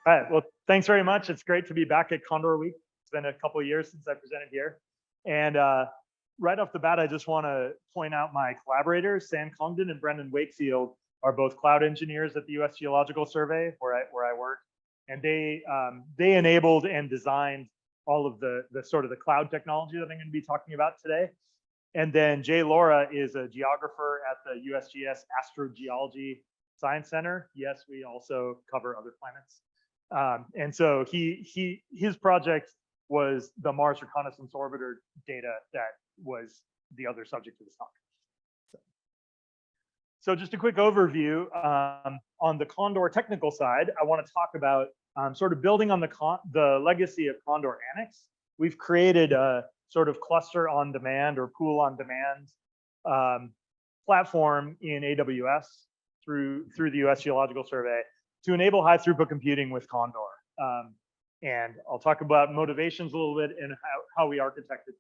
All right, well, thanks very much. It's great to be back at Condor Week. It's been a couple of years since I presented here. And right off the bat, I just want to point out my collaborators, Sam Congdon and Brendan Wakefield, are both cloud engineers at the U.S. Geological Survey, where I work. And they enabled and designed all of the sort of the cloud technology that I'm going to be talking about today. And then Jay Laura is a geographer at the USGS Astrogeology Science Center. Yes, we also cover other planets. And so his project was the Mars Reconnaissance Orbiter data that was the other subject of this talk. So just a quick overview on the Condor technical side. I want to talk about sort of building on the legacy of Condor Annex. We've created a sort of cluster on demand or pool on demand platform in AWS through the US Geological Survey to enable high throughput computing with Condor. And I'll talk about motivations a little bit and how we architected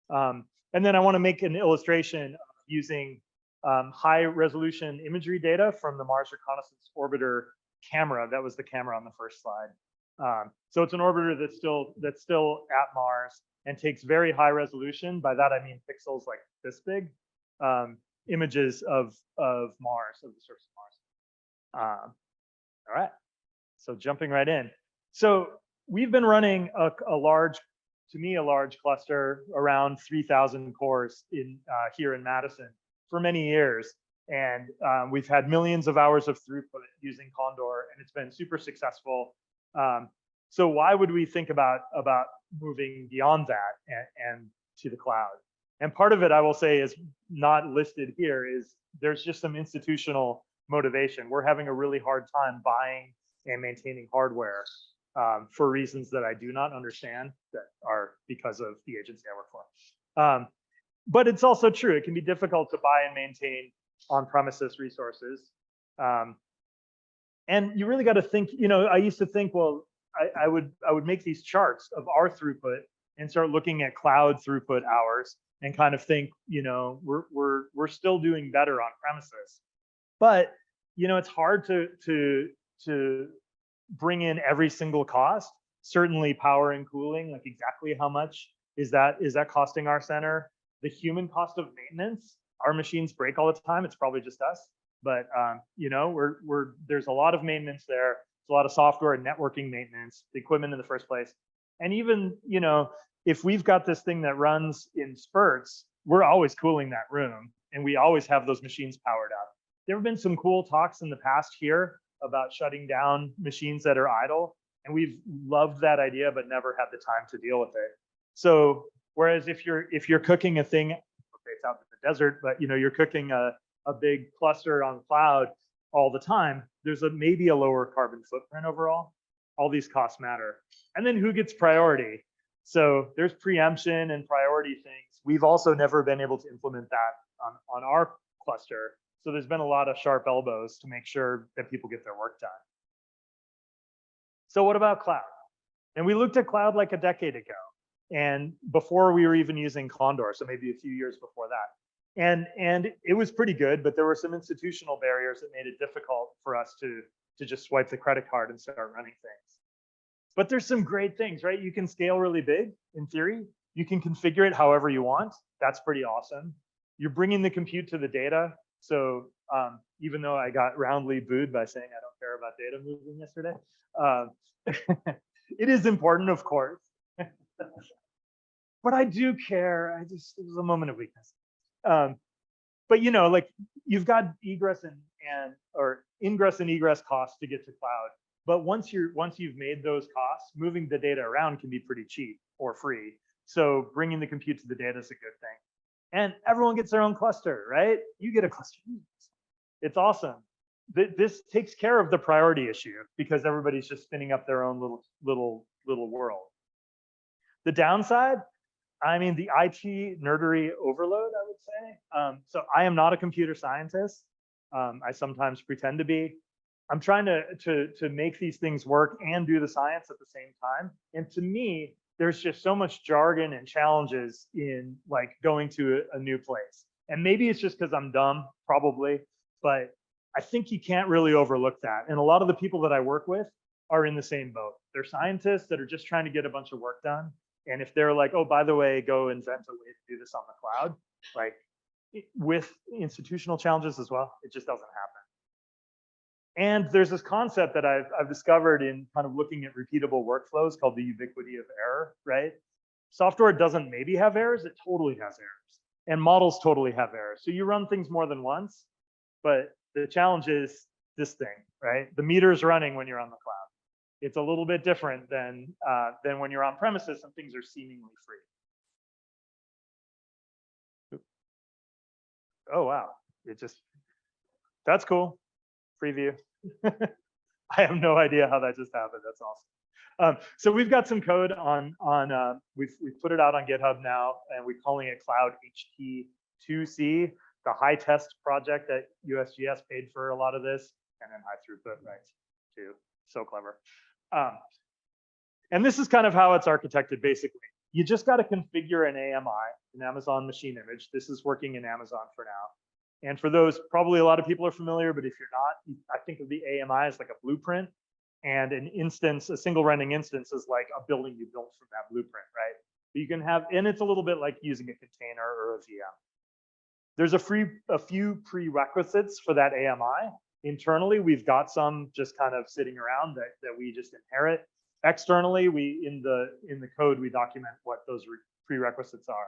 that. And then I want to make an illustration of using high resolution imagery data from the Mars Reconnaissance Orbiter camera. That was the camera on the first slide. So it's an orbiter that's still at Mars and takes very high resolution. By that I mean pixels like this big, images of Mars, of the surface of Mars. All right, so jumping right in. So we've been running a large cluster around 3,000 cores here in Madison for many years. And we've had millions of hours of throughput using Condor, and it's been super successful. So why would we think about moving beyond that and to the cloud? And part of it, I will say, is not listed here, is there's just some institutional motivation. We're having a really hard time buying and maintaining hardware for reasons that I do not understand, that are because of the agency I work for. But it's also true, it can be difficult to buy and maintain on-premises resources. And you really got to think, I used to think, well, I would make these charts of our throughput and start looking at cloud throughput hours and kind of think, we're still doing better on premises. But it's hard to bring in every single cost. Certainly power and cooling, like exactly how much is that costing our center? The human cost of maintenance, our machines break all the time. It's probably just us, but there's a lot of maintenance there. There's a lot of software and networking maintenance, the equipment in the first place. And even, if we've got this thing that runs in spurts, we're always cooling that room and we always have those machines powered up. There have been some cool talks in the past here about shutting down machines that are idle, and we've loved that idea, but never had the time to deal with it. So whereas if you're cooking a thing, okay, it's out in the desert, but you're cooking a big cluster on cloud all the time, there's maybe a lower carbon footprint overall. All these costs matter. And then who gets priority? So there's preemption and priority things. We've also never been able to implement that on our cluster. So there's been a lot of sharp elbows to make sure that people get their work done. So what about cloud? And we looked at cloud like a decade ago, and before we were even using Condor, so maybe a few years before that. And it was pretty good, but there were some institutional barriers that made it difficult for us to just swipe the credit card and start running things. But there's some great things, right? You can scale really big in theory. You can configure it however you want. That's pretty awesome. You're bringing the compute to the data. So even though I got roundly booed by saying I don't care about data moving yesterday, it is important, of course. But I do care. It was a moment of weakness. But like you've got egress or ingress and egress costs to get to cloud. But once you've made those costs, moving the data around can be pretty cheap or free. So bringing the compute to the data is a good thing. And everyone gets their own cluster, right? You get a cluster. It's awesome. This takes care of the priority issue because everybody's just spinning up their own little world. The downside, I mean, the IT nerdery overload, I would say. So I am not a computer scientist. I sometimes pretend to be. I'm trying to make these things work and do the science at the same time. And to me, there's just so much jargon and challenges in like going to a new place. And maybe it's just because I'm dumb, probably, but I think you can't really overlook that. And a lot of the people that I work with are in the same boat. They're scientists that are just trying to get a bunch of work done. And if they're like, oh, by the way, go invent a way to do this on the cloud, like with institutional challenges as well, it just doesn't happen. And there's this concept that I've discovered in kind of looking at repeatable workflows called the ubiquity of error, right? Software doesn't maybe have errors, it totally has errors. And models totally have errors. So you run things more than once, but the challenge is this thing, right? The meter's running when you're on the cloud. It's a little bit different than when you're on premises and things are seemingly free. Oh, wow. That's cool. Preview. I have no idea how that just happened. That's awesome. So we've got some code we've put it out on GitHub now, and we're calling it Cloud HT2C, the high test project that USGS paid for a lot of this, and then high throughput, right? Too. So clever. And this is kind of how it's architected, basically. You just got to configure an AMI, an Amazon Machine Image. This is working in Amazon for now. And for those, probably a lot of people are familiar, but if you're not, I think of the AMI as like a blueprint, and an instance, a single running instance is like a building you built from that blueprint, right? You can have, and it's a little bit like using a container or a VM. There's a few prerequisites for that AMI. Internally, we've got some just kind of sitting around that we just inherit. Externally, in the code, we document what those prerequisites are.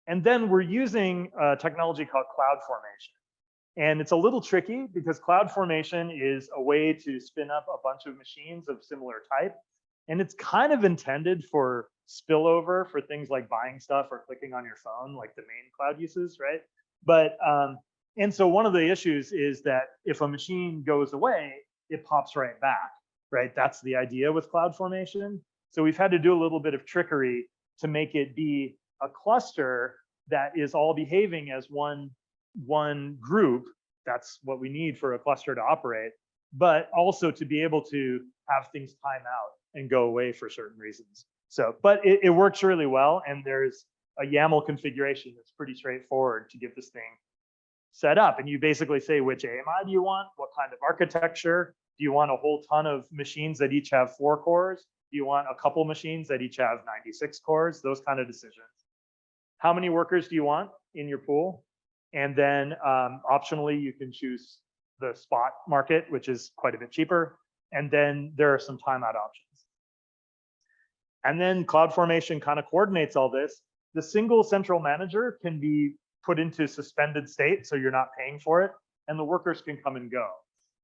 And then we're using a technology called CloudFormation. And it's a little tricky because CloudFormation is a way to spin up a bunch of machines of similar type. And it's kind of intended for spillover for things like buying stuff or clicking on your phone, like the main cloud uses, right? But, and so one of the issues is that if a machine goes away, it pops right back, right? That's the idea with CloudFormation. So we've had to do a little bit of trickery to make it be a cluster that is all behaving as one group. That's what we need for a cluster to operate, but also to be able to have things time out and go away for certain reasons. So, but it works really well, and there's a YAML configuration that's pretty straightforward to get this thing set up. And you basically say, which AMI do you want? What kind of architecture? Do you want a whole ton of machines that each have 4 cores? Do you want a couple machines that each have 96 cores? Those kind of decisions. How many workers do you want in your pool? And then optionally, you can choose the spot market, which is quite a bit cheaper. And then there are some timeout options. And then CloudFormation kind of coordinates all this. The single central manager can be put into suspended state, so you're not paying for it, and the workers can come and go.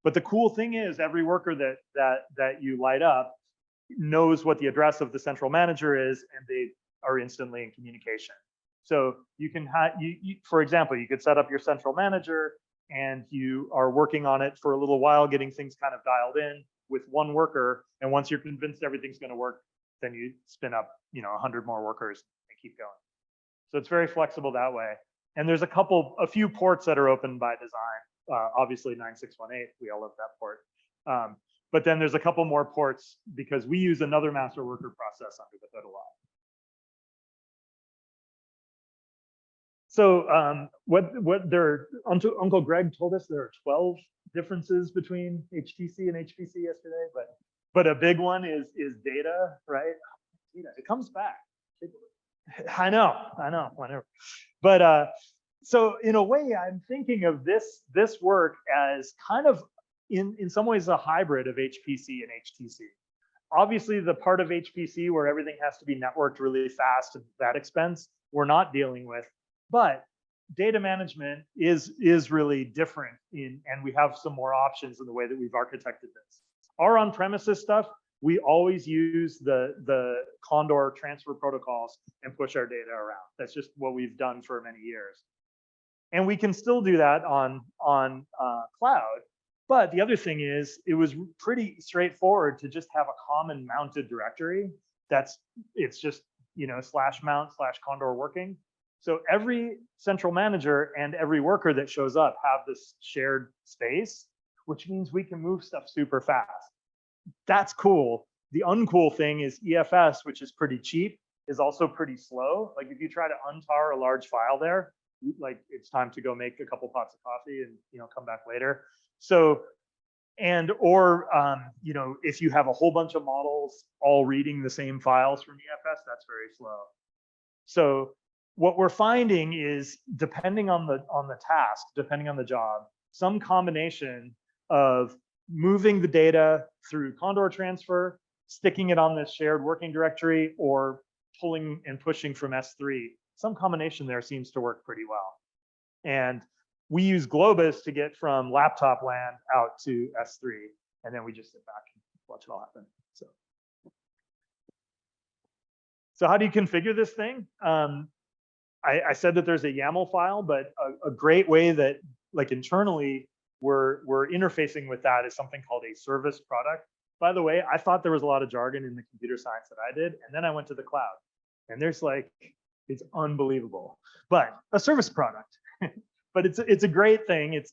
But the cool thing is every worker that you light up knows what the address of the central manager is, and they are instantly in communication. So you can have, for example, you could set up your central manager and you are working on it for a little while, getting things kind of dialed in with one worker. And once you're convinced everything's going to work, then you spin up, 100 more workers and keep going. So it's very flexible that way. And there's a few ports that are open by design. Obviously 9618, we all love that port. But then there's a couple more ports because we use another master worker process under the hood a lot. So Uncle Greg told us there are 12 differences between HTC and HPC yesterday, but a big one is data, right? Data, it comes back. I know, whatever. But so in a way, I'm thinking of this work as kind of in some ways a hybrid of HPC and HTC. Obviously, the part of HPC where everything has to be networked really fast at that expense, we're not dealing with. But data management is really different and we have some more options in the way that we've architected this. Our on-premises stuff, we always use the Condor transfer protocols and push our data around. That's just what we've done for many years. And we can still do that on cloud. But the other thing is, it was pretty straightforward to just have a common mounted directory. It's just /mount/Condor working. So every central manager and every worker that shows up have this shared space, which means we can move stuff super fast. That's cool. The uncool thing is EFS, which is pretty cheap, is also pretty slow. Like if you try to untar a large file there, like it's time to go make a couple pots of coffee and come back later. So And or you know, if you have a whole bunch of models all reading the same files from EFS, that's very slow. So what we're finding is, depending on the task, depending on the job, some combination of moving the data through Condor transfer, sticking it on this shared working directory, or pulling and pushing from S3, some combination there seems to work pretty well. And we use Globus to get from laptop land out to S3, and then we just sit back and watch it all happen. So how do you configure this thing? I said that there's a YAML file, but a great way that, like, internally we're interfacing with that is something called a service product. By the way, I thought there was a lot of jargon in the computer science that I did, and then I went to the cloud, and there's like, it's unbelievable. But a service product, but it's a great thing. It's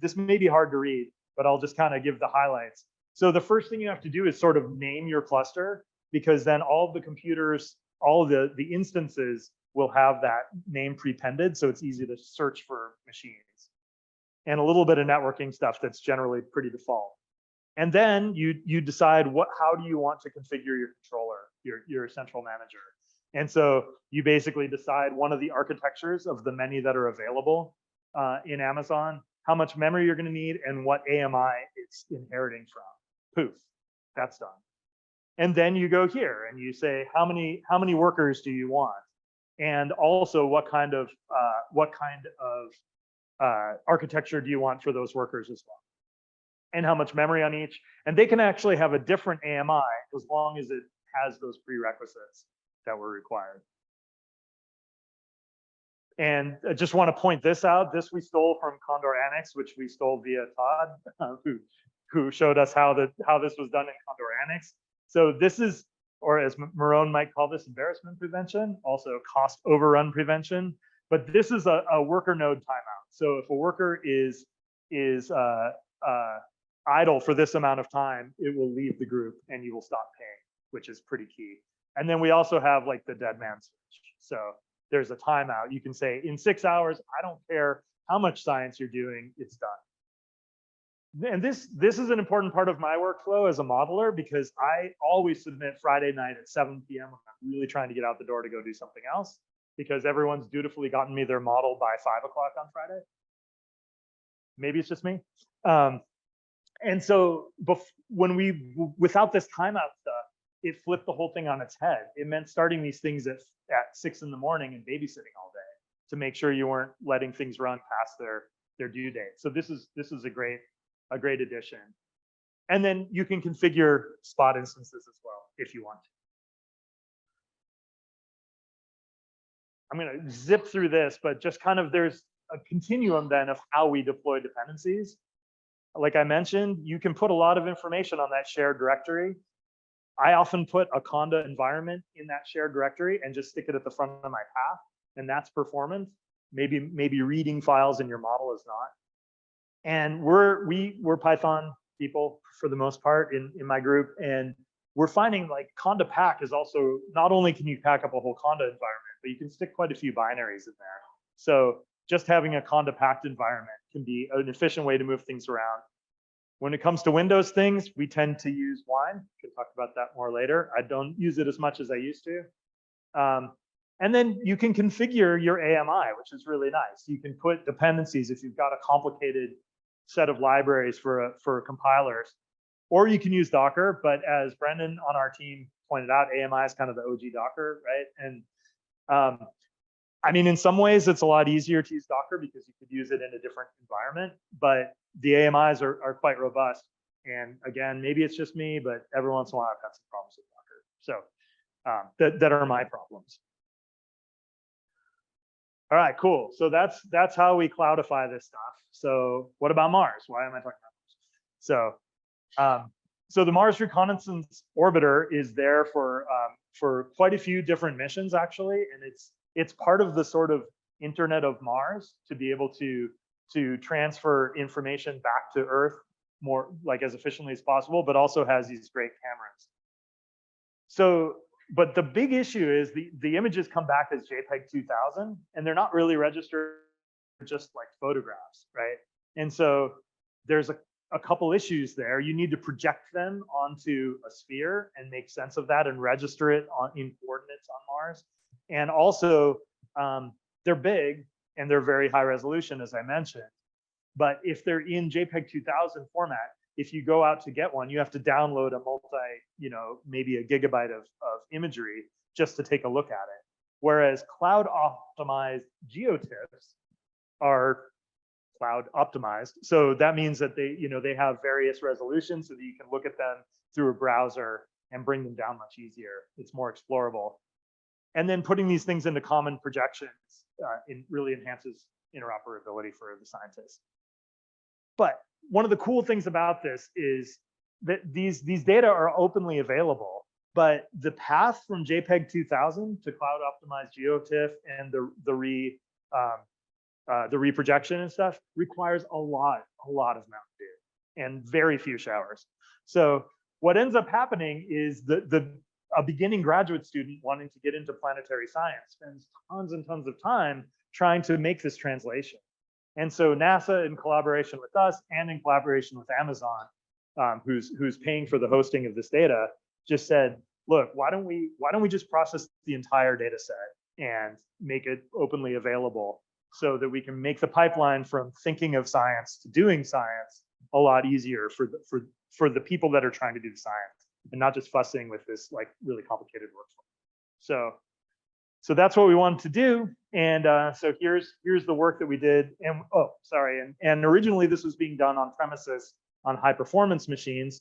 this may be hard to read, but I'll just kind of give the highlights. So the first thing you have to do is sort of name your cluster, because then all of the computers, all of the instances will have that name prepended, so it's easy to search for machines. And a little bit of networking stuff that's generally pretty default. And then you decide how do you want to configure your controller, your central manager. And so you basically decide one of the architectures of the many that are available in Amazon, how much memory you're going to need, and what AMI it's inheriting from. Poof, that's done. And then you go here and you say, how many workers do you want? And also what kind of architecture do you want for those workers as well? And how much memory on each? And they can actually have a different AMI as long as it has those prerequisites that were required. And I just want to point this out. This we stole from Condor Annex, which we stole via Todd, who showed us how this was done in Condor Annex. So this is, or as Marone might call this, embarrassment prevention, also cost overrun prevention. But this is a worker node timeout. So if a worker is idle for this amount of time, it will leave the group and you will stop paying, which is pretty key. And then we also have like the dead man switch. So there's a timeout. You can say in 6 hours, I don't care how much science you're doing, it's done. And this is an important part of my workflow as a modeler, because I always submit Friday night at 7 p.m. when I'm really trying to get out the door to go do something else, because everyone's dutifully gotten me their model by 5 o'clock on Friday. Maybe it's just me. And so without this timeout stuff, it flipped the whole thing on its head. It meant starting these things at 6 in the morning and babysitting all day to make sure you weren't letting things run past their due date. So this is a great addition. And then you can configure spot instances as well if you want to. I'm going to zip through this, but just kind of there's a continuum then of how we deploy dependencies. Like I mentioned, you can put a lot of information on that shared directory. I often put a Conda environment in that shared directory and just stick it at the front of my path, and that's performance. Maybe reading files in your model is not. And we're Python people for the most part in my group, and we're finding like Conda pack is also, not only can you pack up a whole Conda environment, but you can stick quite a few binaries in there. So just having a Conda packed environment can be an efficient way to move things around. When it comes to Windows things, we tend to use Wine. We can talk about that more later. I don't use it as much as I used to. And then you can configure your AMI, which is really nice. You can put dependencies if you've got a complicated set of libraries for compilers, or you can use Docker. But as Brendan on our team pointed out, AMI is kind of the OG Docker, right? And I mean, in some ways, it's a lot easier to use Docker because you could use it in a different environment, but the AMIs are quite robust. And again, maybe it's just me, but every once in a while, I've had some problems with Docker. So that are my problems. All right, cool. So that's how we cloudify this stuff. So what about Mars? Why am I talking about Mars? So the Mars Reconnaissance Orbiter is there for quite a few different missions, actually, and it's part of the sort of Internet of Mars to be able to transfer information back to Earth more like as efficiently as possible, but also has these great cameras. So, but the big issue is the images come back as JPEG 2000, and they're not really registered just like photographs, right? And so there's a couple issues there. You need to project them onto a sphere and make sense of that and register it in coordinates on Mars. And also, they're big and they're very high resolution, as I mentioned. But if they're in JPEG 2000 format, if you go out to get one, you have to download a maybe a gigabyte of imagery just to take a look at it. Whereas cloud optimized geotiffs are cloud optimized. So that means that they have various resolutions so that you can look at them through a browser and bring them down much easier. It's more explorable. And then putting these things into common projections really enhances interoperability for the scientists. But one of the cool things about this is that these data are openly available, but the path from JPEG 2000 to cloud optimized geotiff and the reprojection and stuff requires a lot of Mountain Dew and very few showers. So what ends up happening is a beginning graduate student wanting to get into planetary science spends tons and tons of time trying to make this translation. And so NASA, in collaboration with us and in collaboration with Amazon, who's paying for the hosting of this data, just said, look, why don't we just process the entire data set and make it openly available so that we can make the pipeline from thinking of science to doing science a lot easier for the people that are trying to do the science and not just fussing with this like really complicated workflow. So that's what we wanted to do. And so here's the work that we did. And originally this was being done on premises on high performance machines,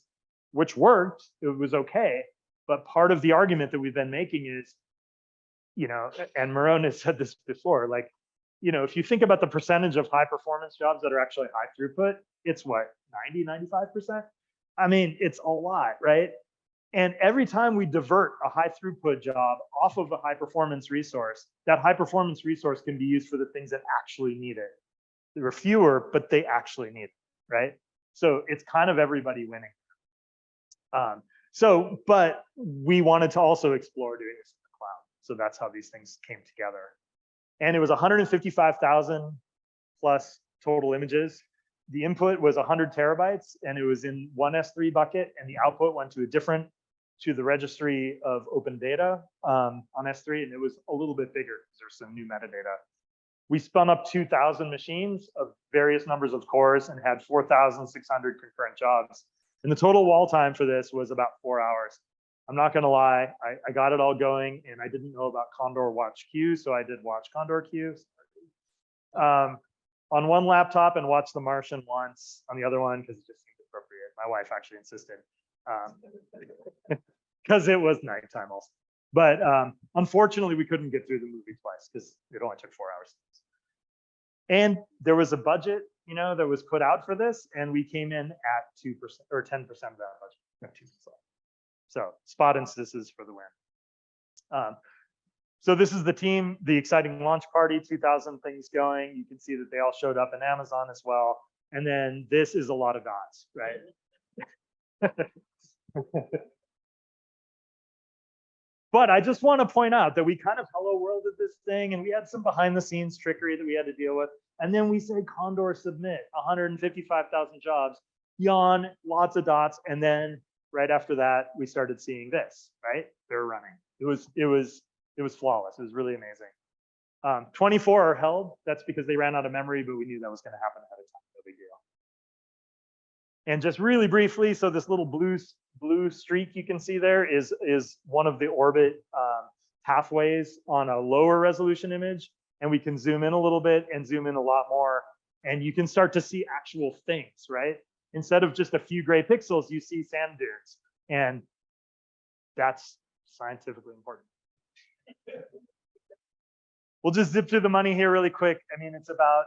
which worked. It was okay. But part of the argument that we've been making is, and Marone has said this before, like, if you think about the percentage of high performance jobs that are actually high throughput, it's what, 90, 95%? I mean, it's a lot, right? And every time we divert a high throughput job off of a high performance resource, that high performance resource can be used for the things that actually need it. There are fewer, but they actually need it, right? So it's kind of everybody winning. But we wanted to also explore doing this in the cloud. So that's how these things came together. And it was 155,000 plus total images. The input was 100 terabytes and it was in one S3 bucket, and the output went to the registry of open data on S3, and it was a little bit bigger because there's some new metadata. We spun up 2,000 machines of various numbers of cores and had 4,600 concurrent jobs. And the total wall time for this was about 4 hours. I'm not gonna lie, I got it all going and I didn't know about Condor Watch Q, so I did watch Condor Q. On one laptop and watched The Martian once on the other one because it just seemed appropriate. My wife actually insisted because it was nighttime also. But unfortunately, we couldn't get through the movie twice because it only took 4 hours. And there was a budget, that was put out for this, and we came in at 2% or 10% of that budget. 2%. So spot instances for the win. So this is the team, the exciting launch party, 2,000 things going. You can see that they all showed up in Amazon as well. And then this is a lot of dots, right? But I just want to point out that we kind of hello worlded this thing, and we had some behind the scenes trickery that we had to deal with. And then we said Condor submit 155,000 jobs, yawn, lots of dots. And then right after that, we started seeing this, right? They're running. It was flawless. It was really amazing. 24 are held. That's because they ran out of memory, but we knew that was going to happen ahead of time. No big deal. And just really briefly, so this little blue streak you can see there is one of the orbit pathways on a lower resolution image. And we can zoom in a little bit and zoom in a lot more. And you can start to see actual things, right? Instead of just a few gray pixels, you see sand dunes. And that's scientifically important. We'll just zip through the money here really quick. I mean, it's about,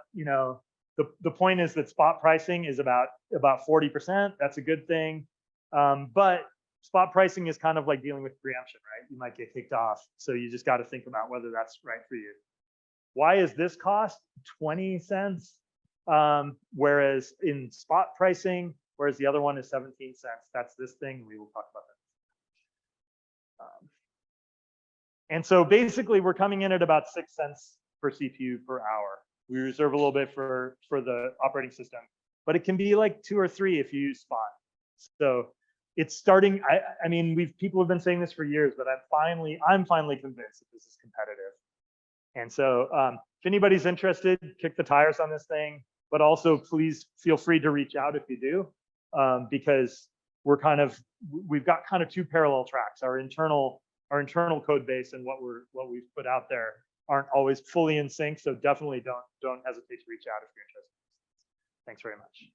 the point is that spot pricing is about 40%. That's a good thing. But spot pricing is kind of like dealing with preemption, right? You might get kicked off. So you just got to think about whether that's right for you. Why is this cost 20 cents? Whereas in spot pricing, whereas the other one is 17 cents. That's this thing. We will talk about that. And so basically we're coming in at about 6 cents per CPU per hour. We reserve a little bit for the operating system. but it can be like 2 or 3 if you use Spot. So it's starting. I mean, people have been saying this for years, but I'm finally convinced that this is competitive. And so if anybody's interested, kick the tires on this thing, but also please feel free to reach out if you do, because we've got kind of 2 parallel tracks. Our internal code base and what we've put out there aren't always fully in sync. So definitely don't hesitate to reach out if you're interested. Thanks very much.